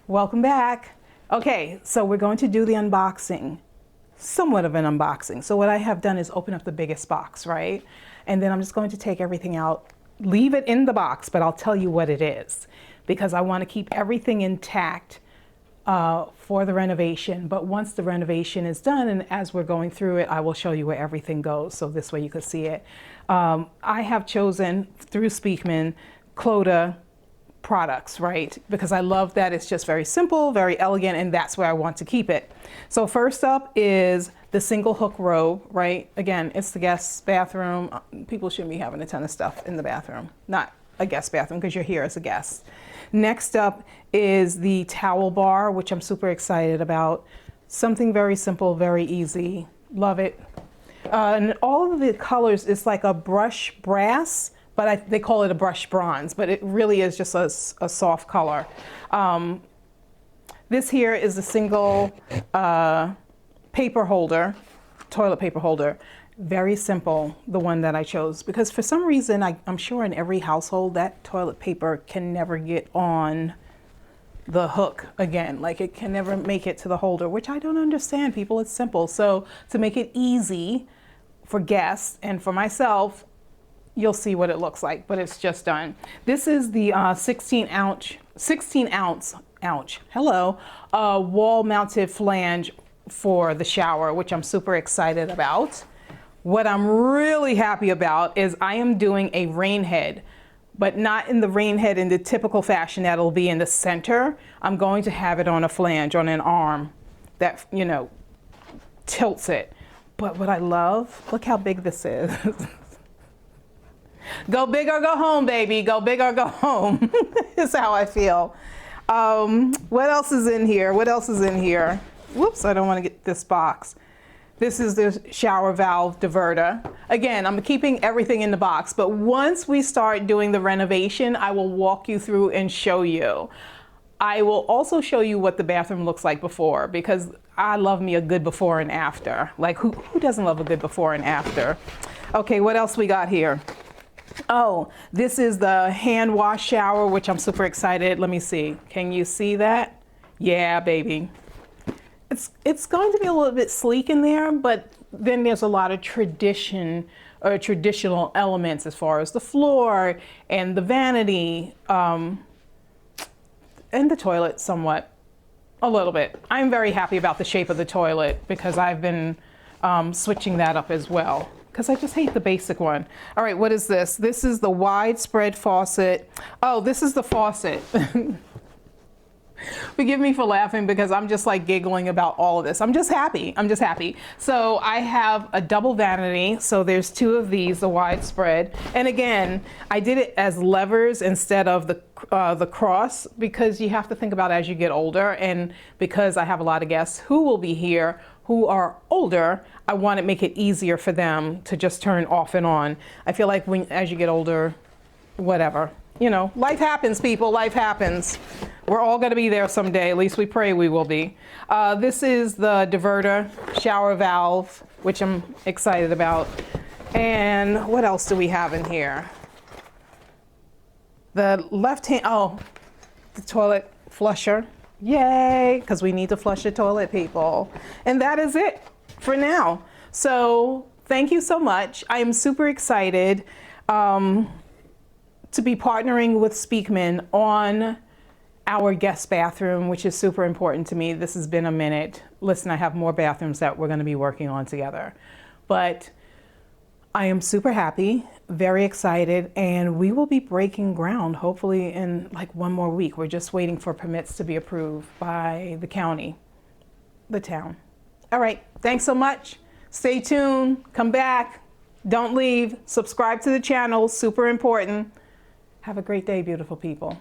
Welcome back. Okay, so we're going to do the unboxing, somewhat of an unboxing. So what I have done is open up the biggest box, right? And then I'm just going to take everything out, leave it in the box, but I'll tell you what it is because I want to keep everything intact for the renovation. But once the renovation is done and as we're going through it, I will show you where everything goes. So this way you can see it. I have chosen through Speakman Clota products, right? Because I love that it's just very simple, very elegant, and that's where I want to keep it. So first up is the single hook robe, right? Again, it's the guest bathroom. People shouldn't be having a ton of stuff in the bathroom. Not a guest bathroom because you're here as a guest. Next up is the towel bar, which I'm super excited about. Something very simple, very easy. Love it. And all of the colors is like a brush brass, but they call it a brush bronze, but it really is just a soft color. This here is a single paper holder, toilet paper holder. Very simple, the one that I chose, because for some reason, I'm sure in every household that toilet paper can never get on the hook again. Like it can never make it to the holder, which I don't understand, people. It's simple. So to make it easy for guests and for myself, you'll see what it looks like, but it's just done. This is the 16 ounce, wall mounted flange for the shower, which I'm super excited about. What I'm really happy about is I am doing a rain head, but not in the rain head in the typical fashion that'll be in the center. I'm going to have it on a flange, on an arm that, you know, tilts it. But what I love, look how big this is. Go big or go home, baby. Go big or go home is how I feel. What else is in here? What else is in here? Whoops, I don't want to get this box. This is the shower valve diverter. Again, I'm keeping everything in the box, but once we start doing the renovation, I will walk you through and show you. I will also show you what the bathroom looks like before, because I love me a good before and after. Like who doesn't love a good before and after? Okay, what else we got here? Oh, this is the hand wash shower, which I'm super excited. Let me see. Can you see that? Yeah, baby. It's going to be a little bit sleek in there, but then there's a lot of tradition or traditional elements as far as the floor and the vanity and the toilet somewhat, a little bit. I'm very happy about the shape of the toilet because I've been switching that up as well, because I just hate the basic one. All right, what is this? This is the widespread faucet. Oh, this is the faucet. Forgive me for laughing because I'm just like giggling about all of this. I'm just happy. I'm just happy. So I have a double vanity. So there's two of these, the widespread. And again, I did it as levers instead of the cross, because you have to think about as you get older, and because I have a lot of guests who will be here who are older, I want to make it easier for them to just turn off and on. I feel like as you get older, whatever, you know, life happens, people, life happens. We're all going to be there someday. At least we pray we will be. This is the diverter shower valve, which I'm excited about. And what else do we have in here? The left hand, oh, the toilet flusher. Yay, because we need to flush the toilet, people. And that is it for now. So thank you so much. I am super excited to be partnering with Speakman on our guest bathroom, which is super important to me. This has been a minute. Listen, I have more bathrooms that we're going to be working on together. But I am super happy, very excited, and we will be breaking ground hopefully in like one more week. We're just waiting for permits to be approved by the county, the town. All right, thanks so much. Stay tuned, come back, don't leave, subscribe to the channel, super important. Have a great day, beautiful people.